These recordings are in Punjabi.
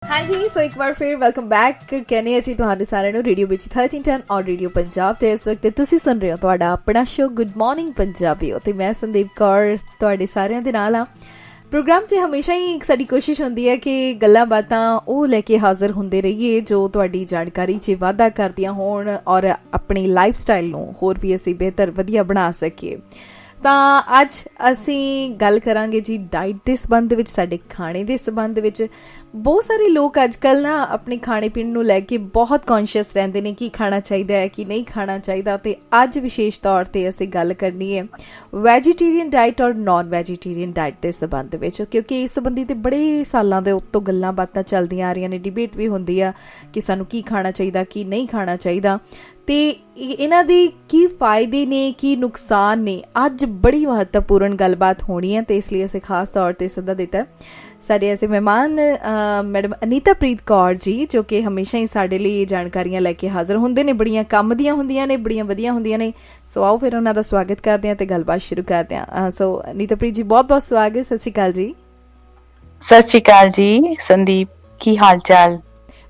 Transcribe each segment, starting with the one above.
हाँ जी, सो एक बार फिर वेलकम बैक कहने जी तुहानू सारिਆਂ ਨੂੰ ਰੇਡੀਓ ਵਿੱਚ 1310 ਔਰ ਰੇਡੀਓ ਪੰਜਾਬ ਤੇ ਇਸ ਵਕਤ ਤੁਸੀਂ ਸੁਣ ਰਹੇ ਹੋ ਤੁਹਾਡਾ ਆਪਣਾ ਸ਼ੋ ਗੁੱਡ ਮਾਰਨਿੰਗ ਪੰਜਾਬੀਓ ਤੇ ਮੈਂ ਸੰਦੀਪ ਕੌਰ ਤੁਹਾਡੇ ਸਾਰਿਆਂ ਦੇ ਨਾਲ ਆ। ਪ੍ਰੋਗਰਾਮ 'ਚ ਹਮੇਸ਼ਾ ਹੀ ਇੱਕ ਸਾਡੀ ਕੋਸ਼ਿਸ਼ ਹੁੰਦੀ ਹੈ ਕਿ ਗੱਲਾਂ ਬਾਤਾਂ ਉਹ ਲੈ ਕੇ ਹਾਜ਼ਰ ਹੁੰਦੇ ਰਹੀਏ ਜੋ ਤੁਹਾਡੀ ਜਾਣਕਾਰੀ 'ਚ ਵਾਧਾ ਕਰਦੀਆਂ ਹੋਣ ਔਰ ਆਪਣੀ ਲਾਈਫ ਸਟਾਈਲ ਨੂੰ ਹੋਰ ਵੀ ਅਸੀਂ ਬਿਹਤਰ ਵਧੀਆ ਬਣਾ ਸਕੀਏ। ਤਾਂ ਅੱਜ ਅਸੀਂ ਗੱਲ ਕਰਾਂਗੇ ਜੀ ਡਾਈਟ ਦੇ ਸੰਬੰਧ ਵਿੱਚ, ਸਾਡੇ ਖਾਣੇ ਦੇ ਸੰਬੰਧ ਵਿੱਚ। ਬਹੁਤ ਸਾਰੇ ਲੋਕ ਅੱਜ ਕੱਲ੍ਹ ਨਾ ਆਪਣੇ ਖਾਣੇ ਪੀਣ ਨੂੰ ਲੈ ਕੇ ਬਹੁਤ ਕੌਨਸ਼ੀਅਸ ਰਹਿੰਦੇ ਨੇ, ਕੀ ਖਾਣਾ ਚਾਹੀਦਾ ਹੈ ਕੀ ਨਹੀਂ ਖਾਣਾ ਚਾਹੀਦਾ। ਅਤੇ ਅੱਜ ਵਿਸ਼ੇਸ਼ ਤੌਰ 'ਤੇ ਅਸੀਂ ਗੱਲ ਕਰਨੀ ਹੈ ਵੈਜੀਟੇਰੀਅਨ ਡਾਈਟ ਔਰ ਨੋਨ ਵੈਜੀਟੇਰੀਅਨ ਡਾਈਟ ਦੇ ਸੰਬੰਧ ਵਿੱਚ, ਕਿਉਂਕਿ ਇਸ ਸੰਬੰਧੀ ਤਾਂ ਬੜੇ ਸਾਲਾਂ ਦੇ ਉੱਤੋਂ ਗੱਲਾਂ ਬਾਤਾਂ ਚੱਲਦੀਆਂ ਆ ਰਹੀਆਂ ਨੇ, ਡਿਬੇਟ ਵੀ ਹੁੰਦੀ ਆ ਕਿ ਸਾਨੂੰ ਕੀ ਖਾਣਾ ਚਾਹੀਦਾ ਕੀ ਨਹੀਂ ਖਾਣਾ ਚਾਹੀਦਾ ਅਤੇ ਇਹਨਾਂ ਦੇ ਕੀ ਫਾਇਦੇ ਨੇ ਕੀ ਨੁਕਸਾਨ ਨੇ। ਅੱਜ ਬੜੀ ਮਹੱਤਵਪੂਰਨ ਗੱਲਬਾਤ ਹੋਣੀ ਹੈ ਅਤੇ ਇਸ ਲਈ ਅਸੀਂ ਖਾਸ ਤੌਰ 'ਤੇ ਸੱਦਾ ਦਿੱਤਾ ਸਾਡੇ ਐਸੇ ਮਹਿਮਾਨ ਮੈਡਮ ਅਨੀਤਾ ਪ੍ਰੀਤ ਕੌਰ ਜੀ, ਜੋ ਕਿ ਹਮੇਸ਼ਾ ਹੀ ਸਾਡੇ ਲਈ ਜਾਣਕਾਰੀਆਂ ਲੈ ਕੇ ਹਾਜ਼ਰ ਹੁੰਦੇ ਨੇ, ਬੜੀਆਂ ਕੰਮ ਦੀਆਂ ਹੁੰਦੀਆਂ ਨੇ, ਬੜੀਆਂ ਵਧੀਆ ਹੁੰਦੀਆਂ ਨੇ। ਸੋ ਆਓ ਫਿਰ ਉਹਨਾਂ ਦਾ ਸਵਾਗਤ ਕਰਦੇ ਹਾਂ ਅਤੇ ਗੱਲਬਾਤ ਸ਼ੁਰੂ ਕਰਦੇ ਹਾਂ। ਸੋ ਅਨੀਤਾ ਪ੍ਰੀਤ ਜੀ ਬਹੁਤ ਬਹੁਤ ਸਵਾਗਤ। ਸਤਿ ਸ਼੍ਰੀ ਅਕਾਲ ਜੀ। ਸਤਿ ਸ਼੍ਰੀ ਅਕਾਲ ਜੀ ਸੰਦੀਪ, ਕੀ ਹਾਲ ਚਾਲ?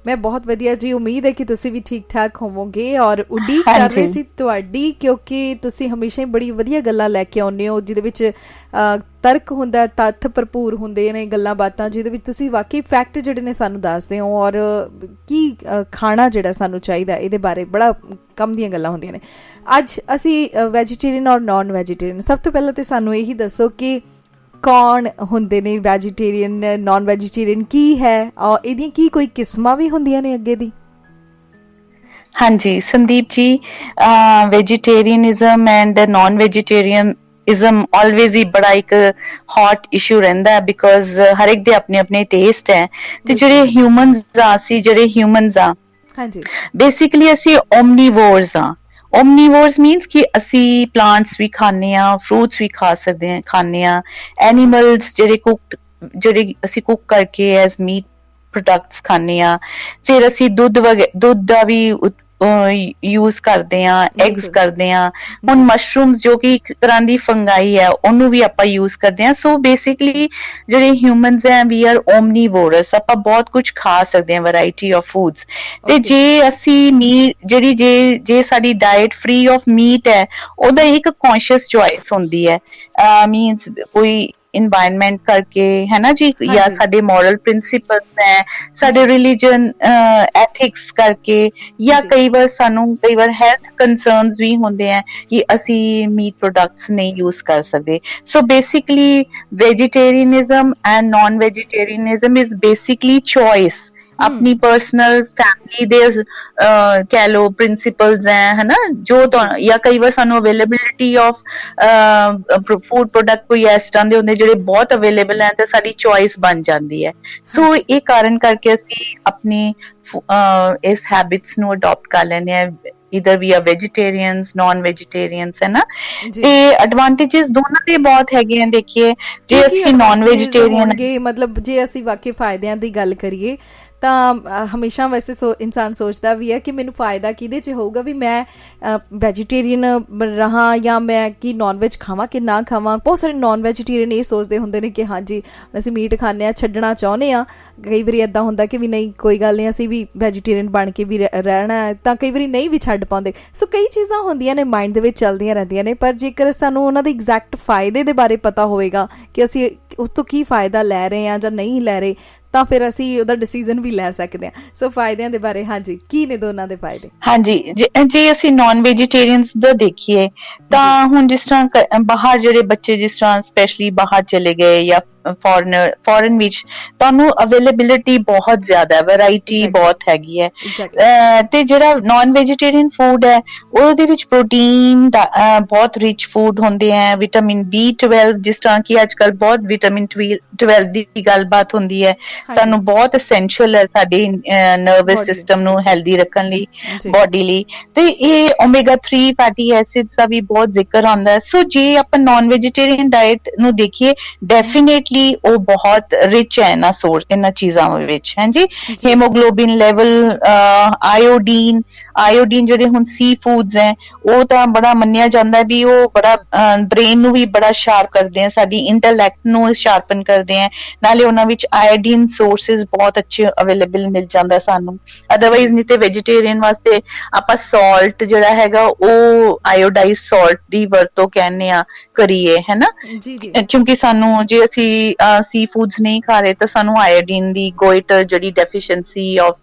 ਮੈਂ ਬਹੁਤ ਵਧੀਆ ਜੀ, ਉਮੀਦ ਹੈ ਕਿ ਤੁਸੀਂ ਵੀ ਠੀਕ ਠਾਕ ਹੋਵੋਗੇ ਔਰ ਉਡੀਕ ਕਰ ਰਹੇ ਸੀ ਤੁਹਾਡੀ, ਕਿਉਂਕਿ ਤੁਸੀਂ ਹਮੇਸ਼ਾ ਹੀ ਬੜੀ ਵਧੀਆ ਗੱਲਾਂ ਲੈ ਕੇ ਆਉਂਦੇ ਹੋ ਜਿਹਦੇ ਵਿੱਚ ਤਰਕ ਹੁੰਦਾ, ਤੱਥ ਭਰਪੂਰ ਹੁੰਦੇ ਨੇ ਗੱਲਾਂ ਬਾਤਾਂ, ਜਿਹਦੇ ਵਿੱਚ ਤੁਸੀਂ ਵਾਕਈ ਫੈਕਟ ਜਿਹੜੇ ਨੇ ਸਾਨੂੰ ਦੱਸਦੇ ਹੋ ਔਰ ਕੀ ਖਾਣਾ ਜਿਹੜਾ ਸਾਨੂੰ ਚਾਹੀਦਾ ਇਹਦੇ ਬਾਰੇ ਬੜਾ ਕੰਮ ਦੀਆਂ ਗੱਲਾਂ ਹੁੰਦੀਆਂ ਨੇ। ਅੱਜ ਅਸੀਂ ਵੈਜੀਟੇਰੀਅਨ ਔਰ ਨੋਨ ਵੈਜੀਟੇਰੀਅਨ, ਸਭ ਤੋਂ ਪਹਿਲਾਂ ਤਾਂ ਸਾਨੂੰ ਇਹੀ ਦੱਸੋ ਕਿ ਕੌਣ ਹੁੰਦੇ ਨੇ ਵੈਜੀਟੇਰੀਅਨ, ਨੋਨ ਵੈਜੀਟੇਰੀਅਨ ਕੀ ਹੈ ਔਰ ਇਹਦੀਆਂ ਕੀ ਕੋਈ ਕਿਸਮਾਂ ਵੀ ਹੁੰਦੀਆਂ ਨੇ ਅੱਗੇ ਦੀ? ਹਾਂਜੀ ਸੰਦੀਪ ਜੀ, ਵੈਜੀਟੇਰੀਅਨਿਜ਼ਮ ਐਂਡ ਨॉन ਵੈਜੀਟੇਰੀਅਨਿਜ਼ਮ ਆਲਵੇਜ਼ ਹੀ ਬੜਾ ਇੱਕ ਹੌਟ ਇਸ਼ੂ ਰਹਿੰਦਾ ਹੈ, ਬਿਕੋਜ਼ ਹਰ ਇੱਕ ਦੇ ਆਪਣੇ ਆਪਣੇ ਟੇਸਟ ਹੈ। ਤੇ ਜਿਹੜੇ ਹਿਊਮਨਸ ਆ ਹਾਂਜੀ ਬੇਸਿਕਲੀ ਅਸੀਂ ਓਮਨੀਵੋਰਸ ਆ। ਓਮਨੀਵੋਰਸ ਮੀਨਸ ਕਿ ਅਸੀਂ ਪਲਾਂਟਸ ਵੀ ਖਾਂਦੇ ਹਾਂ, ਫਰੂਟਸ ਵੀ ਖਾ ਸਕਦੇ ਹਾਂ, ਖਾਂਦੇ ਹਾਂ, ਐਨੀਮਲਸ ਜਿਹੜੇ ਅਸੀਂ ਕੁੱਕ ਕਰਕੇ ਐਜ਼ ਮੀਟ ਪ੍ਰੋਡਕਟਸ ਖਾਂਦੇ ਹਾਂ। ਫਿਰ ਅਸੀਂ ਦੁੱਧ ਦਾ ਵੀ ਯੂਜ਼ ਕਰਦੇ ਹਾਂ, ਐਗਸ ਕਰਦੇ ਹਾਂ। ਹੁਣ ਮਸ਼ਰੂਮਸ ਜੋ ਕਿ ਇੱਕ ਤਰ੍ਹਾਂ ਦੀ ਫੰਗਾਈ ਹੈ, ਉਹਨੂੰ ਵੀ ਆਪਾਂ ਯੂਜ਼ ਕਰਦੇ ਹਾਂ। ਸੋ ਬੇਸਿਕਲੀ ਜਿਹੜੇ ਹਿਊਮਨਸ ਹੈ ਵੀ ਆਰ ਓਮਨੀਵੋਰਸ, ਆਪਾਂ ਬਹੁਤ ਕੁਝ ਖਾ ਸਕਦੇ ਹਾਂ, ਵੈਰਾਈਟੀ ਆਫ ਫੂਡਸ। ਤੇ ਜੇ ਅਸੀਂ ਜੇ ਸਾਡੀ ਡਾਇਟ ਫ੍ਰੀ ਆਫ ਮੀਟ ਹੈ, ਉਹਦਾ ਇੱਕ ਕੌਨਸ਼ੀਅਸ ਚੋਇਸ ਹੁੰਦੀ ਹੈ, ਮੀਨਸ ਕੋਈ ਇਨਵਾਇਰਨਮੈਂਟ ਕਰਕੇ, ਹੈ ਨਾ ਜੀ, ਜਾਂ ਸਾਡੇ ਮੋਰਲ ਪ੍ਰਿੰਸੀਪਲਸ ਹੈ, ਸਾਡੇ ਰਿਲੀਜਨ ਐਥਿਕਸ ਕਰਕੇ, ਜਾਂ ਕਈ ਵਾਰ ਹੈਲਥ ਕੰਸਰਨਸ ਵੀ ਹੁੰਦੇ ਹੈ ਕਿ ਅਸੀਂ ਮੀਟ ਪ੍ਰੋਡਕਟਸ ਨਹੀਂ ਯੂਜ਼ ਕਰ ਸਕਦੇ। So basically vegetarianism and non-vegetarianism is basically choice, ਆਪਣੀ ਪਰਸਨਲ ਫੈਮਿਲੀ ਦੇ ਕਹਿ ਲੋ ਪ੍ਰਿੰਸੀਪਲਸ ਹੈ ਨਾ, ਜੋ ਜਾਂ ਕਈ ਵਾਰ ਸਾਨੂੰ ਅਵੇਲੇਬਿਲਿਟੀ ਆਫ ਫੂਡ ਪ੍ਰੋਡਕਟ ਕੋਈ ਇਸ ਤਰ੍ਹਾਂ ਦੇ ਹੁੰਦੇ ਜਿਹੜੇ ਬਹੁਤ ਅਵੇਲੇਬਲ ਹੈ ਤੇ ਸਾਡੀ ਚੋਇਸ ਬਣ ਜਾਂਦੀ ਹੈ। ਸੋ ਇਹ ਕਾਰਨ ਕਰਕੇ ਅਸੀਂ ਆਪਣੀ ਇਸ ਹੈਬਿਟਸ ਨੂੰ ਅਡਾਪਟ ਕਰ ਲੈਂਦੇ ਹਾਂ, ਇਧਰ ਵੀ ਆ ਵੈਜੀਟੇਰੀਅਨਸ ਨॉन ਵੈਜੀਟੇਰੀਅਨਸ, ਹੈ ਨਾ। ਤੇ ਐਡਵਾਂਟੇजेस ਦੋਨਾਂ ਦੇ ਬਹੁਤ ਹੈਗੇ ਆ। ਦੇਖੀਏ ਜੇ ਅਸੀਂ ਨॉन ਵੈਜੀਟੇਰੀਅਨ, ਮਤਲਬ ਜੇ ਅਸੀਂ ਵਾਕਈ ਫਾਇਦਿਆਂ ਦੀ ਗੱਲ ਕਰੀਏ ਤਾਂ ਹਮੇਸ਼ਾ ਵੈਸੇ ਇਨਸਾਨ ਸੋਚਦਾ ਵੀ ਹੈ ਕਿ ਮੈਨੂੰ ਫਾਇਦਾ ਕਿਹਦੇ 'ਚ ਹੋਊਗਾ, ਵੀ ਮੈਂ ਵੈਜੀਟੇਰੀਅਨ ਰਹਾਂ ਜਾਂ ਮੈਂ ਕੀ ਨੋਨ ਵੈਜ ਖਾਵਾਂ ਕਿ ਨਾ ਖਾਵਾਂ। ਬਹੁਤ ਸਾਰੇ ਨੋਨ ਵੈਜੀਟੇਰੀਅਨ ਇਹ ਸੋਚਦੇ ਹੁੰਦੇ ਨੇ ਕਿ ਹਾਂਜੀ ਅਸੀਂ ਮੀਟ ਖਾਂਦੇ ਹਾਂ, ਛੱਡਣਾ ਚਾਹੁੰਦੇ ਹਾਂ। ਕਈ ਵਾਰੀ ਇੱਦਾਂ ਹੁੰਦਾ ਕਿ ਵੀ ਨਹੀਂ ਕੋਈ ਗੱਲ ਨਹੀਂ, ਅਸੀਂ ਵੀ ਵੈਜੀਟੇਰੀਅਨ ਬਣ ਕੇ ਵੀ ਰਹਿਣਾ, ਤਾਂ ਕਈ ਵਾਰੀ ਨਹੀਂ ਵੀ ਛੱਡ ਪਾਉਂਦੇ। ਸੋ ਕਈ ਚੀਜ਼ਾਂ ਹੁੰਦੀਆਂ ਨੇ ਮਾਇੰਡ ਦੇ ਵਿੱਚ ਚੱਲਦੀਆਂ ਰਹਿੰਦੀਆਂ ਨੇ, ਪਰ ਜੇਕਰ ਸਾਨੂੰ ਉਹਨਾਂ ਦੇ ਐਗਜ਼ੈਕਟ ਫਾਇਦੇ ਦੇ ਬਾਰੇ ਪਤਾ ਹੋਵੇਗਾ ਕਿ ਅਸੀਂ ਉਸ ਤੋਂ ਕੀ ਫਾਇਦਾ ਲੈ ਰਹੇ ਹਾਂ ਜਾਂ ਨਹੀਂ ਲੈ ਰਹੇ, ਤਾਂ ਫਿਰ ਅਸੀਂ ਉਹਦਾ ਡਿਸੀਜ਼ਨ ਵੀ ਲੈ ਸਕਦੇ ਹਾਂ। ਸੋ ਫਾਇਦਿਆਂ ਦੇ ਬਾਰੇ ਹਾਂਜੀ ਕੀ ਨੇ ਦੋਨਾਂ ਦੇ ਫਾਇਦੇ? ਹਾਂਜੀ, ਜੇ ਅਸੀਂ ਨॉन ਵੈਜੀਟੇਰੀਅਨਸ ਦਾ ਦੇਖੀਏ ਤਾਂ ਹੁਣ ਜਿਸ ਤਰ੍ਹਾਂ ਬਾਹਰ ਜਿਹੜੇ ਬੱਚੇ ਜਿਸ ਤਰ੍ਹਾਂ ਸਪੈਸ਼ਲੀ ਬਾਹਰ ਚਲੇ ਗਏ ਜਾਂ ਫੋਰਨ ਵਿੱਚ, ਤੁਹਾਨੂੰ ਅਵੇਲੇਬਿਲਿਟੀ ਬਹੁਤ ਜ਼ਿਆਦਾ ਹੈ, ਵੈਰਾਈਟੀ ਬਹੁਤ ਹੈਗੀ ਹੈ। ਤੇ ਜਿਹੜਾ ਨॉन ਵੈਜੀਟੇਰੀਅਨ ਫੂਡ ਹੈ ਉਹਦੇ ਵਿੱਚ ਪ੍ਰੋਟੀਨ ਬਹੁਤ ਰਿਚ ਫੂਡ ਹੁੰਦੇ ਹੈ, ਵਿਟਾਮਿਨ B12, ਜਿਸ ਤਰ੍ਹਾਂ ਕਿ ਅੱਜ ਕੱਲ੍ਹ ਬਹੁਤ ਵਿਟਾਮਿਨ 12 ਦੀ ਗੱਲਬਾਤ ਹੁੰਦੀ ਹੈ, ਸਾਨੂੰ ਬਹੁਤ ਐਸੈਂਸ਼ੀਅਲ ਹੈ ਸਾਡੀ ਨਰਵਸ ਸਿਸਟਮ ਨੂੰ ਹੈਲਦੀ ਰੱਖਣ ਲਈ, ਬੋਡੀ ਲਈ। ਤੇ ਇਹ ਓਮੇਗਾ 3 ਫੈਟੀ ਐਸਿਡਸ ਦਾ ਵੀ ਬਹੁਤ ਜ਼ਿਕਰ ਆਉਂਦਾ ਹੈ। ਸੋ ਜੇ ਆਪਾਂ ਨॉन ਵੈਜੀਟੇਰੀਅਨ ਡਾਇਟ ਨੂੰ ਦੇਖੀਏ, ਡੈਫੀਨੇਟਲੀ ਡੈਫੀਨੇਟਲੀ ਉਹ ਬਹੁਤ ਰਿਚ ਹੈ ਇਹਨਾਂ ਸੋਰਸ ਇਹਨਾਂ ਚੀਜ਼ਾਂ ਵਿੱਚ ਹਾਂਜੀ ਜੀ ਹੀਮੋਗਲੋबिन ਲੈਵਲ ਆਇਓਡੀਨ ਜਿਹੜੇ ਹੁਣ ਸੀ ਫੂਡਸ ਹੈ ਉਹ ਤਾਂ ਬੜਾ ਮੰਨਿਆ ਜਾਂਦਾ ਵੀ ਉਹ ਬੜਾ ਬ੍ਰੇਨ ਨੂੰ ਵੀ ਬੜਾ ਸ਼ਾਰਪ ਕਰਦੇ ਆ ਸਾਡੀ ਇੰਟੈਲੈਕਟ ਨੂੰ ਸ਼ਾਰਪਨ ਕਰਦੇ ਆ ਨਾਲੇ ਉਹਨਾਂ ਵਿੱਚ ਆਇਓਡੀਨ ਸੋਰਸਸ ਬਹੁਤ ਅੱਛੇ ਅਵੇਲੇਬਲ ਮਿਲ ਜਾਂਦਾ ਸਾਨੂੰ ਅਦਰਵਾਈਜ਼ ਨਹੀਂ ਤੇ ਵੈਜੀਟੇਰੀਅਨ ਵਾਸਤੇ ਆਪਾਂ ਸਾਲਟ ਜਿਹੜਾ ਹੈਗਾ ਉਹ ਆਇਓਡਾਈਜ਼ ਸਾਲਟ ਦੀ ਵਰਤੋਂ ਕਹਿੰਦੇ ਆ ਕਰੀਏ ਹੈਨਾ ਜੀ ਜੀ ਕਿਉਂਕਿ ਸਾਨੂੰ ਜੇ ਅਸੀਂ ਸੀ ਫੂਡਸ ਨਹੀਂ ਖਾ ਰਹੇ ਤਾਂ ਸਾਨੂੰ ਆਇਓਡੀਨ ਦੀ ਗੋਇਟਰ ਜਿਹੜੀ ਡੈਫੀਸ਼ੀਐਂਸੀ ਆਫ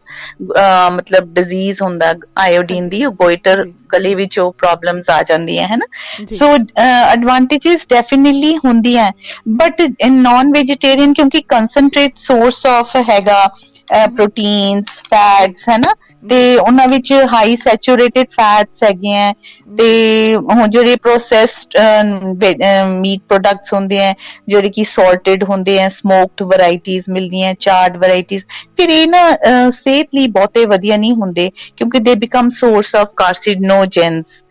ਮਤਲਬ ਡਿਜ਼ੀਜ਼ ਹੁੰਦਾ ਆਇਓਡੀਨ ਦੀ ਗੋਇਟਰ ਜੀ ਗਲੇ ਵਿੱਚ ਉਹ ਪ੍ਰੋਬਲਮਸ ਆ ਜਾਂਦੀਆਂ ਹੈ ਨਾ ਜੀ ਸੋ ਐਡਵਾਂਟੇजेस ਡੈਫੀਨਿਟਲੀ ਹੁੰਦੀਆਂ ਬਟ ਇਨ ਨਾਨ ਵੈਜੀਟੇਰੀਅਨ ਕਿਉਂਕਿ ਕੰਸਨਟ੍ਰੇਟ ਸੋਰਸ ਆਫ ਹੈਗਾ ਪ੍ਰੋਟੀਨਸ ਫੈਟਸ ਹੈ ਨਾ ਤੇ ਉਹਨਾਂ ਵਿੱਚ ਹਾਈ ਸੈਚੂਰੇਟਡ ਫੈਟਸ ਹੈਗੇ ਆ ਤੇ ਹੁਣ ਜਿਹੜੇ ਪ੍ਰੋਸੈਸਡ ਮੀਟ ਪ੍ਰੋਡਕਟਸ ਹੁੰਦੇ ਆ ਜਿਹੜੇ ਕਿ ਸਾਲਟਡ ਹੁੰਦੇ ਆ ਸਮੋਕਡ ਵੈਰਾਈਟੀਜ਼ ਮਿਲਦੀਆਂ ਚਾਰਡ ਵੈਰਾਈਟੀਜ਼ ਫਿਰ ਇਹ ਨਾ ਸਿਹਤ ਲਈ ਬਹੁਤੇ ਵਧੀਆ ਨਹੀਂ ਹੁੰਦੇ ਕਿਉਂਕਿ ਦੇ ਬਿਕਮ ਸੋਰਸ ਆਫ ਕਾਰਸੀਨੋਜੈਨਸ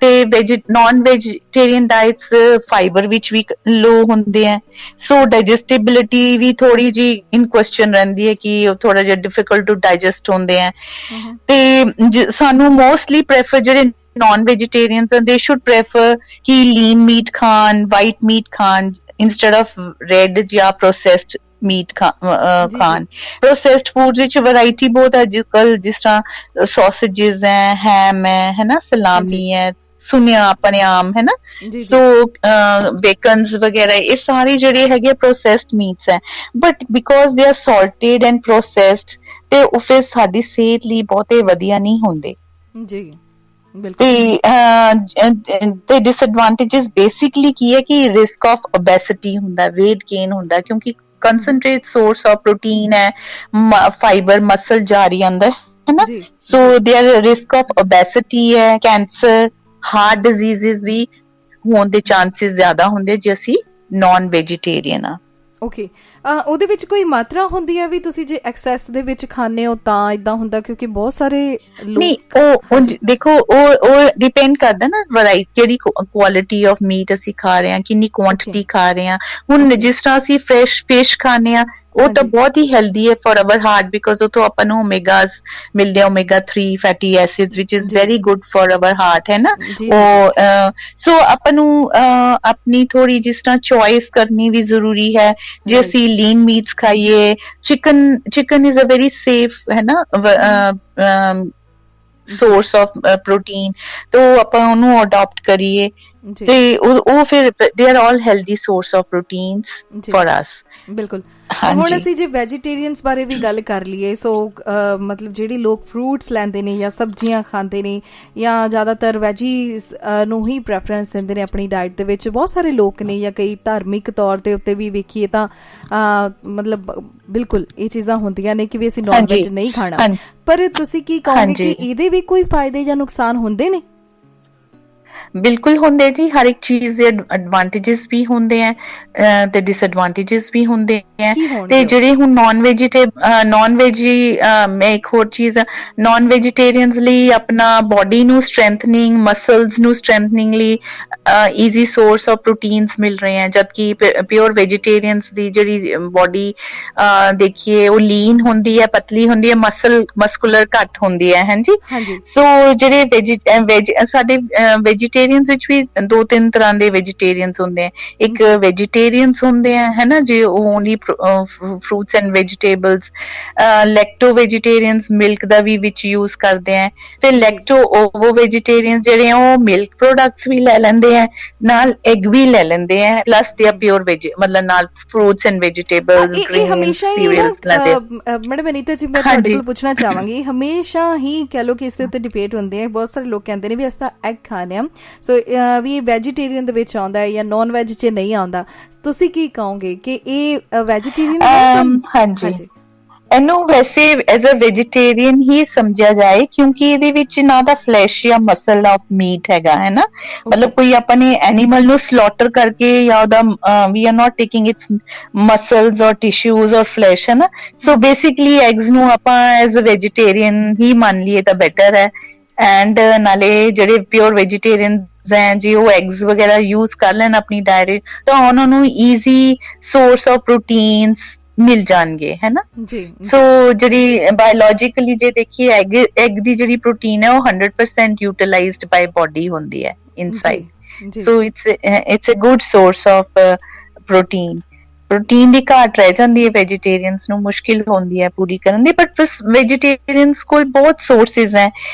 ਤੇ ਨਾਨ ਵੈਜੀਟੇਰੀਅਨ ਡਾਈਟਸ ਫਾਈਬਰ ਵਿੱਚ ਵੀ ਲੋ ਹੁੰਦੇ ਆ ਸੋ ਡਾਈਜੈਸਟੇਬਿਲਿਟੀ ਵੀ ਥੋੜੀ ਜੀ ਇਨ ਕੁਐਸਚਨ ਰਹਿੰਦੀ ਹੈ ਕਿ ਉਹ ਥੋੜਾ ਜਿਹਾ ਡਿਫਿਕਲਟ ਟੂ ਡਾਈਜੈਸਟ ਹੁੰਦੇ ਆ ਤੇ ਸਾਨੂੰ ਮੋਸਟਲੀ ਪ੍ਰੈਫਰ ਜਿਹੜੇ ਨਾਨ ਵੈਜੀਟੇਰੀਅਨਸ they should prefer ਕਿ ਲੀਨ ਮੀਟ ਖਾਣ ਵਾਈਟ ਮੀਟ ਖਾਣ instead of red ਜਾਂ processed ਮੀਟ ਖਾਣ ਪ੍ਰੋਸੈਸਡ ਫੂਡਸ ਵਿੱਚ ਵੈਰਾਈਟੀ ਬਹੁਤ ਅੱਜ ਕੱਲ ਜਿਸ ਤਰ੍ਹਾਂ ਸੌਸੇजेस ਹੈ ਹੈਮ ਹੈ ਨਾ ਸਲਾਮੀ ਹੈ ਸੁਨਿਆ ਆਪਣੇ ਆਮ ਹੈ ਨਾ ਸੋ ਬੇਕਨਸ ਵਗੈਰਾ ਇਹ ਸਾਰੇ ਜਿਹੜੇ ਹੈਗੇ ਪ੍ਰੋਸੈਸਡ ਮੀਟਸ ਹੈ but because they are salted and processed ਤੇ ਉਹ ਫਿਰ ਸਾਡੀ ਸਿਹਤ ਲਈ ਬਹੁਤੇ ਵਧੀਆ ਨਹੀਂ ਹੁੰਦੇ ਜੀ ਤੇ ਡਿਸਐਡਵਾਂਟੇजेस ਬੇਸਿਕਲੀ ਕੀ ਹੈ ਕਿ ਰਿਸਕ ਆਫ ਓਬੈਸਿਟੀ ਹੁੰਦਾ weight gain ਹੁੰਦਾ ਕਿਉਂਕਿ concentrate source of protein है fiber muscle जा रही अंदर है ना so there risk of obesity है cancer heart diseases भी होने दे chances ज्यादा होंगे जे ਅਸੀਂ non vegetarian ਆ ਓਕੇ ਉਹਦੇ ਵਿੱਚ ਕੋਈ ਮਾਤਰਾ ਹੁੰਦੀ ਹੈ ਵੀ ਤੁਸੀਂ ਜੇ ਐਕਸੈਸ ਦੇ ਵਿੱਚ ਖਾਣੇ ਹੋ ਤਾਂ ਇਦਾਂ ਹੁੰਦਾ ਕਿਉਂਕਿ ਬਹੁਤ ਸਾਰੇ ਨਹੀਂ ਉਹ ਦੇਖੋ ਉਹ ਡਿਪੈਂਡ ਕਰਦਾ ਨਾ ਵੈਰਾਈਟੀ ਕਿਹੜੀ ਕੁਆਲਿਟੀ ਆਫ ਮੀਟ ਅਸੀਂ ਖਾ ਰਹੇ ਹਾਂ ਕਿੰਨੀ ਕੁਆਂਟੀਟੀ ਖਾ ਰਹੇ ਹਾਂ ਹੁਣ ਜਿਸ ਤਰ੍ਹਾਂ ਅਸੀਂ ਫਰੈਸ਼ ਫਿਸ਼ ਖਾਣੇ ਆ ਉਹ ਤਾਂ ਬਹੁਤ ਹੀ ਹੈਲਦੀ ਹੈ ਫॉर आवर ਹਾਰਟ ਬਿਕਾਜ਼ ਉਹ ਤੋਂ ਆਪਾਂ ਨੂੰ ਓਮੇਗਾਸ ਮਿਲਦੇ ਓਮੇਗਾ 3 ਫੈਟੀ ਐਸਿਡਸ ਵਿਚ is very good for our heart ਹੈ ਨਾ ਉਹ ਸੋ ਆਪਾਂ ਨੂੰ ਆਪਣੀ ਥੋੜੀ ਜਿਸ ਤਰ੍ਹਾਂ ਚੋਇਸ ਕਰਨੀ ਵੀ ਜ਼ਰੂਰੀ ਹੈ ਜੇ ਅਸੀਂ ਲੀਨ ਮੀਟਸ ਖਾਈਏ chicken is a very safe ਹੈ ਨਾ source of protein तो ਆਪਾਂ ਉਹਨੂੰ ਅਡਾਪਟ ਕਰੀਏ ਤੇ ਉਹ ਫਿਰ they are all healthy source of proteins for us ਬਿਲਕੁਲ ਹੁਣ ਅਸੀਂ ਜੇ ਵੈਜੀਟੇਰੀਅਨਸ ਬਾਰੇ ਵੀ ਗੱਲ ਕਰ ਲਈਏ ਸੋ ਮਤਲਬ ਜਿਹੜੇ ਲੋਕ ਫਰੂਟਸ ਲੈਂਦੇ ਨੇ ਜਾਂ ਸਬਜ਼ੀਆਂ ਖਾਂਦੇ ਨੇ ਜਾਂ ਜ਼ਿਆਦਾਤਰ ਵੈਜੀਜ਼ ਨੂੰ ਹੀ ਪ੍ਰੈਫਰੈਂਸ ਦਿੰਦੇ ਨੇ ਆਪਣੀ ਡਾਇਟ ਦੇ ਵਿੱਚ ਬਹੁਤ ਸਾਰੇ ਲੋਕ ਨੇ ਜਾਂ ਕਈ ਧਾਰਮਿਕ ਤੌਰ ਦੇ ਉੱਤੇ ਵੀ ਵੇਖੀਏ ਤਾਂ ਮਤਲਬ ਬਿਲਕੁਲ ਇਹ ਚੀਜ਼ਾਂ ਹੁੰਦੀਆਂ ਨੇ ਕਿ ਵੀ ਅਸੀਂ ਨੌਨ ਵੈਜ ਨਹੀਂ ਖਾਣਾ ਪਰ ਤੁਸੀਂ ਕੀ ਕਹੋਗੇ ਕਿ ਇਹਦੇ ਵੀ ਕੋਈ ਫਾਇਦੇ ਜਾਂ ਨੁਕਸਾਨ ਹੁੰਦੇ ਨੇ ਬਿਲਕੁਲ ਹੁੰਦੇ ਜੀ ਹਰ ਇੱਕ ਚੀਜ਼ ਦੇ ਐਡਵਾਂਟੇजेस ਵੀ ਹੁੰਦੇ ਆ ਤੇ ਡਿਸਐਡਵਾਂਟੇजेस ਵੀ ਹੁੰਦੇ ਆ ਤੇ ਜਿਹੜੇ ਹੁਣ ਨਾਨ ਵੈਜੀ ਮੈਂ ਇੱਕ ਹੋਰ ਚੀਜ਼ ਨਾਨ ਵੈਜੀਟੇਰੀਅਨਸ ਲਈ ਆਪਣਾ ਬੋਡੀ ਨੂੰ ਸਟਰੈਂਥਨਿੰਗ ਮਸਲਸ ਨੂੰ ਸਟਰੈਂਥਨਿੰਗ ਲਈ ਈਜ਼ੀ ਸੋਰਸ ਆਫ ਪ੍ਰੋਟੀਨਸ ਮਿਲ ਰਹੇ ਆ ਜਦਕਿ ਪਿਓਰ ਵੈਜੀਟੇਰੀਅਨਸ ਦੀ ਜਿਹੜੀ ਬੋਡੀ ਦੇਖੀਏ ਉਹ ਲੀਨ ਹੁੰਦੀ ਹੈ ਪਤਲੀ ਹੁੰਦੀ ਹੈ ਮਸਕੂਲਰ ਘੱਟ ਹੁੰਦੀ ਹੈ ਹਾਂਜੀ ਸੋ ਜਿਹੜੇ ਸਾਡੇ ਵੈਜੀਟੇਰੀਅਨਸ ਵਿੱਚ ਵੀ 2-3 ਤਰ੍ਹਾਂ ਦੇ ਵੈਜੀਟੇਰੀਅਨਸ ਹੁੰਦੇ ਆ ਇੱਕ ਵੈਜੀਟੇਰੀਅਨਸ ਹੁੰਦੇ ਆ ਹੈ ਨਾ ਜੇ only fruits and vegetables lacto vegetarians milk ਦਾ ਵੀ ਵਿੱਚ ਯੂਜ਼ ਕਰਦੇ ਆ ਫਿਰ ਲੈਕਟੋ ਓਵੋ ਵੈਜੀਟੇਰੀਅਨਸ ਜਿਹੜੇ ਆ ਉਹ ਮਿਲਕ ਪ੍ਰੋਡਕਟਸ ਵੀ ਲੈ ਲੈਂਦੇ ਆ ਨਾਲ ਐਗ ਵੀ ਲੈ ਲੈਂਦੇ ਆ ਪਲੱਸ ਦੇ ਪਿਓਰ ਵੈਜ ਮਤਲਬ ਨਾਲ fruits and vegetables Greens serials ਲੈਂਦੇ ਮੈਡਮ ਅਨੀਤਾ ਜੀ ਮੈਂ ਤੁਹਾਡੇ ਕੋਲ ਪੁੱਛਣਾ ਚਾਹਾਂਗੀ ਹਮੇਸ਼ਾ ਹੀ ਕਹਿ ਲਓ ਕਿ ਇਸ ਦੇ ਉੱਤੇ ਡਿਬੇਟ ਹੁੰਦੀ ਹੈ ਬਹੁਤ ਸਾਰੇ ਲੋਕ ਕਹਿੰਦੇ ਨੇ ਵੀ ਅਸੀਂ ਤਾਂ ਐਗ ਖਾਣੇ ਆ ਸੋ ਵੀ ਇਹ ਵੈਜੀਟੇਰੀਅਨ ਦੇ ਵਿੱਚ ਆਉਂਦਾ ਹੈ ਜਾਂ ਨੌਨ ਵੈਜ 'ਚ ਨਹੀਂ ਆਉਂਦਾ ਤੁਸੀਂ ਕੀ ਕਹੋਗੇ ਕਿ ਇਹ ਵੈਜੀਟੇਰੀਅਨ ਹਾਂਜੀ ਇਹਨੂੰ ਵੈਸੇ ਐਜ਼ ਅ ਵੈਜੀਟੇਰੀਅਨ ਹੀ ਸਮਝਿਆ ਜਾਏ ਕਿਉਂਕਿ ਇਹਦੇ ਵਿੱਚ ਨਾ ਤਾਂ ਫਲੈਸ਼ ਜਾਂ ਮਸਲ ਆਫ ਮੀਟ ਹੈਗਾ ਹੈ ਨਾ ਮਤਲਬ ਕੋਈ ਆਪਾਂ ਨੇ ਐਨੀਮਲ ਨੂੰ ਸਲੌਟਰ ਕਰਕੇ ਜਾਂ ਉਹਦਾ we are not taking its muscles ਔਰ ਟਿਸ਼ੂਜ਼ ਔਰ ਫਲੈਸ਼ ਹੈ ਨਾ ਸੋ ਬੇਸਿਕਲੀ ਐਗਸ ਨੂੰ ਆਪਾਂ ਐਜ਼ ਅ ਵੈਜੀਟੇਰੀਅਨ ਹੀ ਮੰਨ ਲਈਏ ਤਾਂ ਬੈਟਰ ਹੈ ਐਂਡ ਨਾਲੇ ਜਿਹੜੇ ਪਿਓਰ ਵੈਜੀਟੇਰੀਅਨ हैं जी वो एग्स वगैरह यूज कर लैन अपनी डायट तो उन्होंने ईजी सोर्स ऑफ प्रोटीन्स मिल जाएंगे है ना जी सो ਜਿਹੜੀ ਬਾਇਓਲੋਜੀਕਲੀ ਜੇ ਦੇਖੀਏ ਐਗ ਦੀ ਜਿਹੜੀ ਪ੍ਰੋਟੀਨ ਹੈ ਉਹ 100% ਯੂਟਿਲਾਈਜ਼ਡ ਬਾਈ ਬੋਡੀ ਹੁੰਦੀ ਹੈ ਇਨਸਾਈਡ ਜੀ so it's a good source of protein ਦੀ ਘਾਟ ਰਹਿ ਜਾਂਦੀ ਹੈ ਵੈਜੀਟੇਰੀਅਨਸ ਨੂੰ ਮੁਸ਼ਕਿਲ ਹੁੰਦੀ ਹੈ ਪੂਰੀ ਕਰਨ ਦੀ ਬਟ ਵੈਜੀਟੇਰੀਅਨਸ ਕੋਲ ਬਹੁਤ ਸੋਰਸਿਸ ਹੈ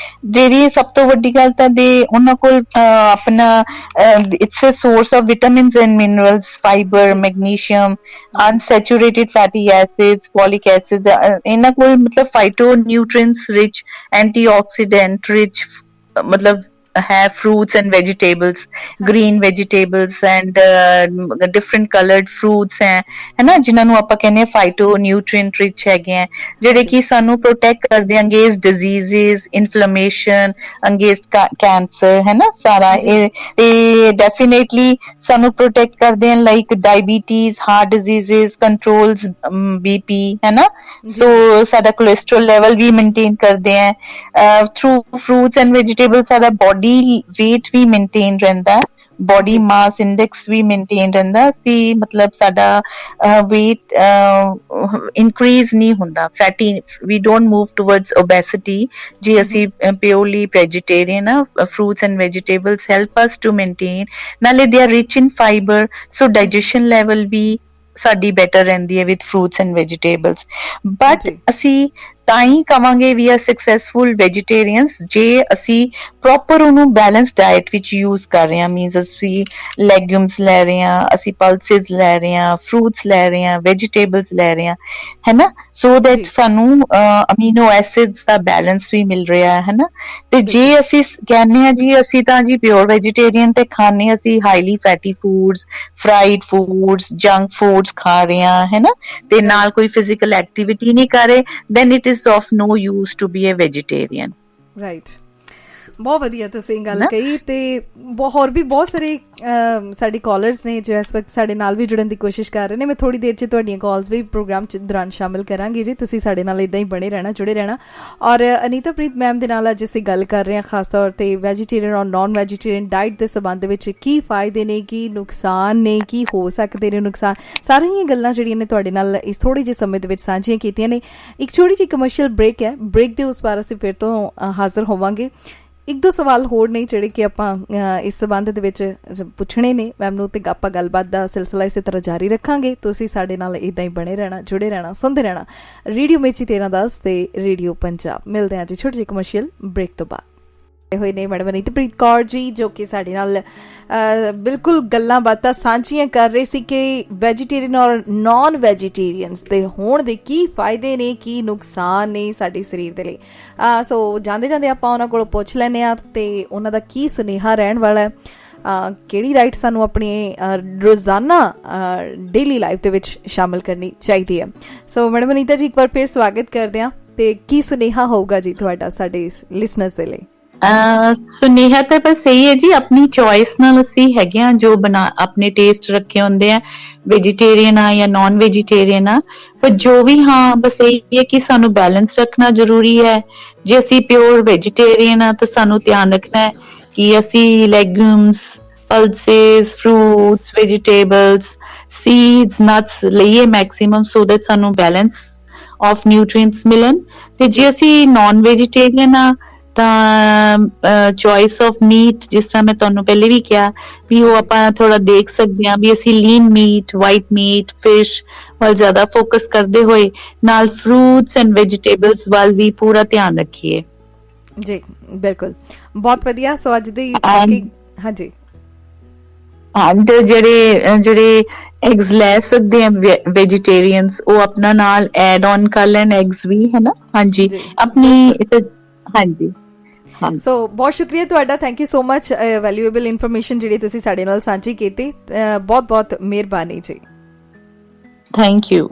ਜਿਹੜੀ ਸਭ ਤੋਂ ਵੱਡੀ ਗੱਲ ਤਾਂ ਦੇ ਉਹਨਾਂ ਕੋਲ ਆਪਣਾ it's a source of vitamins and minerals fibre magnesium unsaturated fatty acids folic acids ਇਹਨਾਂ ਕੋਲ ਮਤਲਬ phytonutrients rich antioxidant rich ਮਤਲਬ have fruits and vegetables green vegetables and different colored fruits ਹੈ ਨਾ ਜਿਨ੍ਹਾਂ ਨੂੰ ਆਪਾਂ ਕਹਿੰਦੇ ਆ ਫਾਈਟੋ ਨਿਊਟ੍ਰੀਐਂਟ ਰਿਚ ਹੈਗੇ ਆ ਜਿਹੜੇ ਕਿ ਸਾਨੂੰ ਪ੍ਰੋਟੈਕਟ ਕਰਦੇ ਆ against diseases inflammation against cancer ਹੈ ਨਾ ਸਾਰਾ ਇਹ ਤੇ ਡੈਫੀਨੇਟਲੀ ਸਾਨੂੰ ਪ੍ਰੋਟੈਕਟ ਕਰਦੇ ਆ like diabetes heart diseases controls BP ਹੈ ਨਾ ਸੋ ਸਾਡਾ ਕੋਲੇਸਟ੍ਰੋਲ ਲੈਵਲ ਵੀ ਮੇਨਟੇਨ ਕਰਦੇ ਆ ਥਰੂ ਫਰੂਟਸ ਐਂਡ ਵੈਜੀਟੇਬਲਸ ਸਾਡਾ ਬੋਡੀ weight ਵੀ ਮੇਨਟੇਨ ਰਹਿੰਦਾ body mass index ਵੀ ਮੇਨਟੇਨ ਰਹਿੰਦਾ ਸੀ ਮਤਲਬ ਸਾਡਾ weight increase ਨਹੀਂ ਹੁੰਦਾ fatty we don't move towards obesity ਜੇ ਅਸੀਂ purely vegetarian ਆ fruits and vegetables help us to maintain ਨਾਲੇ they are rich in fiber so digestion level ਵੀ ਸਾਡੀ better ਰਹਿੰਦੀ ਹੈ with fruits and vegetables but ਅਸੀਂ ਤਾਂ ਹੀ ਕਵਾਂਗੇ ਵੀ ਆਰ ਸਕਸੈਸਫੁਲ ਵੈਜੀਟੇਰੀਅਨਸ ਜੇ ਅਸੀਂ ਪ੍ਰੋਪਰ ਉਹਨੂੰ ਬੈਲੈਂਸ ਡਾਇਟ ਵਿੱਚ ਯੂਜ਼ ਕਰ ਰਹੇ ਹਾਂ ਮੀਨਸ ਅਸੀਂ ਲੈਗਿਊਮਸ ਲੈ ਰਹੇ ਹਾਂ ਅਸੀਂ ਪਲਸਿਸ ਲੈ ਰਹੇ ਹਾਂ ਫਰੂਟਸ ਲੈ ਰਹੇ ਹਾਂ ਵੈਜੀਟੇਬਲਸ ਲੈ ਰਹੇ ਹਾਂ ਹੈ ਨਾ ਸੋ ਦੈਟ ਸਾਨੂੰ ਅਮੀਨੋ ਐਸਿਡਸ ਦਾ ਬੈਲੈਂਸ ਵੀ ਮਿਲ ਰਿਹਾ ਹੈ ਨਾ ਤੇ ਜੇ ਅਸੀਂ ਕਹਿੰਦੇ ਹਾਂ ਜੀ ਅਸੀਂ ਤਾਂ ਜੀ ਪਿਓਰ ਵੈਜੀਟੇਰੀਅਨ ਤੇ ਖਾਣੇ ਅਸੀਂ highly fatty foods fried foods junk foods ਖਾ ਰਹੇ ਹਾਂ ਹੈ ਨਾ ਤੇ ਨਾਲ ਕੋਈ ਫਿਜ਼ੀਕਲ ਐਕਟੀਵਿਟੀ ਨਹੀਂ ਕਰ ਰਹੇ then it is of no use to be a vegetarian right ਬਹੁਤ ਵਧੀਆ ਤੁਸੀਂ ਗੱਲ ਕਹੀ ਤੇ ਹੋਰ ਵੀ ਬਹੁਤ ਸਾਰੇ ਸਾਡੇ ਕਾਲਰਸ ਨੇ ਜੋ ਇਸ ਵਕਤ ਸਾਡੇ ਨਾਲ ਵੀ ਜੁੜਨ ਦੀ ਕੋਸ਼ਿਸ਼ ਕਰ ਰਹੇ ਨੇ ਮੈਂ ਥੋੜੀ ਦੇਰ 'ਚ ਤੁਹਾਡੀਆਂ ਕਾਲਸ ਵੀ ਪ੍ਰੋਗਰਾਮ 'ਚ ਦੌਰਾਨ ਸ਼ਾਮਿਲ ਕਰਾਂਗੀ ਜੀ ਤੁਸੀਂ ਸਾਡੇ ਨਾਲ ਇੱਦਾਂ ਹੀ ਬਣੇ ਰਹਿਣਾ ਜੁੜੇ ਰਹਿਣਾ ਔਰ ਅਨੀਤਾ ਪ੍ਰੀਤ ਮੈਮ ਦੇ ਨਾਲ ਅੱਜ ਅਸੀਂ ਗੱਲ ਕਰ ਰਹੇ ਹਾਂ ਖਾਸ ਤੌਰ 'ਤੇ ਵੈਜੀਟੇਰੀਅਨ ਔਰ ਨਾਨ ਵੈਜੀਟੇਰੀਅਨ ਡਾਈਟ ਦੇ ਸੰਬੰਧ ਵਿੱਚ ਕੀ ਫਾਇਦੇ ਨੇ ਕੀ ਨੁਕਸਾਨ ਨੇ ਕੀ ਹੋ ਸਕਦੇ ਨੇ ਨੁਕਸਾਨ ਸਾਰੀਆਂ ਗੱਲਾਂ ਜਿਹੜੀਆਂ ਨੇ ਤੁਹਾਡੇ ਨਾਲ ਇਸ ਥੋੜ੍ਹੇ ਜਿਹੇ ਸਮੇਂ ਦੇ ਵਿੱਚ ਸਾਂਝੀਆਂ ਕੀਤੀਆਂ ਨੇ ਇੱਕ ਛੋਟੀ ਜਿਹੀ ਕਮਰਸ਼ੀਅਲ ਬ੍ਰੇਕ ਹੈ ਬ੍ਰੇਕ ਦੇ ਉਸ ਵਾਰ ਅਸੀਂ ਫਿਰ ਤੋਂ ਹਾਜ਼ਰ ਹੋਵਾਂਗੇ ਇੱਕ ਦੋ ਸਵਾਲ ਹੋਰ ਨੇ ਜਿਹੜੇ ਕਿ ਆਪਾਂ ਇਸ ਸੰਬੰਧ ਦੇ ਵਿੱਚ ਪੁੱਛਣੇ ਨੇ ਮੈਮ ਨੂੰ ਤੇ ਆਪਾਂ ਗੱਲਬਾਤ ਦਾ ਸਿਲਸਿਲਾ ਇਸੇ ਤਰ੍ਹਾਂ ਜਾਰੀ ਰੱਖਾਂਗੇ ਤੁਸੀਂ ਸਾਡੇ ਨਾਲ ਇੱਦਾਂ ਹੀ ਬਣੇ ਰਹਿਣਾ ਜੁੜੇ ਰਹਿਣਾ ਸੁਣਦੇ ਰਹਿਣਾ ਰੇਡੀਓ ਮੇਚੀ 1310 ਤੇ ਰੇਡੀਓ ਪੰਜਾਬ ਮਿਲਦੇ ਹਾਂ ਜੀ ਛੋਟੀ ਜਿਹੀ ਕਮਰਸ਼ੀਅਲ ਬ੍ਰੇਕ ਤੋਂ ਬਾਅਦ ਹੋਏ ਨੇ ਮੈਡਮ ਅਨੀਤਪ੍ਰੀਤ ਕੌਰ ਜੀ ਜੋ ਕਿ ਸਾਡੇ ਨਾਲ ਬਿਲਕੁਲ ਗੱਲਾਂ ਬਾਤਾਂ ਸਾਂਝੀਆਂ ਕਰ ਰਹੇ ਸੀ ਕਿ ਵੈਜੀਟੇਰੀਅਨ ਔਰ ਨਾਨ ਵੈਜੀਟੇਰੀਅਨਸ ਦੇ ਹੋਣ ਦੇ ਕੀ ਫਾਇਦੇ ਨੇ ਕੀ ਨੁਕਸਾਨ ਨੇ ਸਾਡੇ ਸਰੀਰ ਦੇ ਲਈ ਸੋ ਜਾਂਦੇ ਜਾਂਦੇ ਆਪਾਂ ਉਹਨਾਂ ਕੋਲੋਂ ਪੁੱਛ ਲੈਂਦੇ ਹਾਂ ਤੇ ਉਹਨਾਂ ਦਾ ਕੀ ਸੁਨੇਹਾ ਰਹਿਣ ਵਾਲਾ ਹੈ ਕਿਹੜੀ ਰਾਈਟ ਸਾਨੂੰ ਆਪਣੀ ਰੋਜ਼ਾਨਾ ਡੇਲੀ ਲਾਈਫ ਦੇ ਵਿੱਚ ਸ਼ਾਮਿਲ ਕਰਨੀ ਚਾਹੀਦੀ ਹੈ ਸੋ ਮੈਡਮ ਅਨੀਤਾ ਜੀ ਇੱਕ ਵਾਰ ਫਿਰ ਸਵਾਗਤ ਕਰਦੇ ਹਾਂ ਤੇ ਕੀ ਸੁਨੇਹਾ ਹੋਊਗਾ ਜੀ ਤੁਹਾਡਾ ਸਾਡੇ ਲਿਸਨਰਸ ਦੇ ਲਈ ਸੁਨੇਹਾ ਤਾਂ ਬਸ ਇਹੀ ਹੈ ਜੀ ਆਪਣੀ ਚੋਇਸ ਨਾਲ ਅਸੀਂ ਹੈਗੇ ਆ ਜੋ ਬਣਾ ਆਪਣੇ ਟੇਸਟ ਰੱਖੇ ਹੁੰਦੇ ਆ ਵੈਜੀਟੇਰੀਅਨ ਆ ਜਾਂ ਨਾਨ ਵੈਜੀਟੇਰੀਅਨ ਆ ਪਰ ਜੋ ਵੀ ਹਾਂ ਬਸ ਇਹੀ ਹੈ ਕਿ ਸਾਨੂੰ ਬੈਲੈਂਸ ਰੱਖਣਾ ਜ਼ਰੂਰੀ ਹੈ ਜੇ ਅਸੀਂ ਪਿਓਰ ਵੈਜੀਟੇਰੀਅਨ ਆ ਤਾਂ ਸਾਨੂੰ ਧਿਆਨ ਰੱਖਣਾ ਹੈ ਕਿ ਅਸੀਂ legumes pulses fruits vegetables seeds nuts ਲਈਏ ਮੈਕਸਿਮਮ ਸੋ ਦੈਟ ਸਾਨੂੰ ਬੈਲੈਂਸ ਆਫ ਨਿਊਟ੍ਰੀਐਂਟਸ ਮਿਲਣ ਤੇ ਜੇ ਅਸੀਂ ਨਾਨ ਵੈਜੀਟੇਰੀਅਨ ਆ ਤਾਂ ਚੋਇਸ ਆਫ ਮੀਟ ਜਿਸ ਤਰ੍ਹਾਂ ਮੈਂ ਤੁਹਾਨੂੰ ਪਹਿਲੇ ਵੀ ਕਿਹਾ ਵੀ ਉਹ ਆਪਾਂ ਥੋੜਾ ਦੇਖ ਸਕਦੇ ਹਾਂ ਵੀ ਅਸੀਂ ਲੀਨ ਮੀਟ ਵਾਈਟ ਮੀਟ ਫਿਸ਼ ਵੱਲ ਜ਼ਿਆਦਾ ਫੋਕਸ ਕਰਦੇ ਹੋਏ ਨਾਲ ਫਰੂਟਸ ਐਂਡ ਵੈਜੀਟੇਬਲਸ ਵੱਲ ਵੀ ਪੂਰਾ ਧਿਆਨ ਰੱਖੀਏ ਜੀ ਬਿਲਕੁਲ ਬਹੁਤ ਵਧੀਆ ਸੋ ਅੱਜ ਦੀ ਹਾਂਜੀ ਐਂਡ ਜਿਹੜੇ ਐਗਸ ਲੈ ਸਕਦੇ ਆ ਵੈਜੀਟੇਰੀਅਨਸ ਉਹ ਆਪਣਾ ਨਾਲ ਐਡ ਔਨ ਕਰ ਲੈਣ ਐਗਸ ਵੀ ਹੈ ਨਾ ਹਾਂਜੀ ਆਪਣੀ ਹਾਂਜੀ ਸੋ ਬਹੁਤ ਸ਼ੁਕਰੀਆ ਤੁਹਾਡਾ thank you so much valuable information ਜਿਹੜੀ ਤੁਸੀਂ ਸਾਡੇ ਨਾਲ ਸਾਂਝੀ ਕੀਤੀ ਬਹੁਤ ਬਹੁਤ ਮਿਹਰਬਾਨੀ ਜੀ ਥੈਂਕ ਯੂ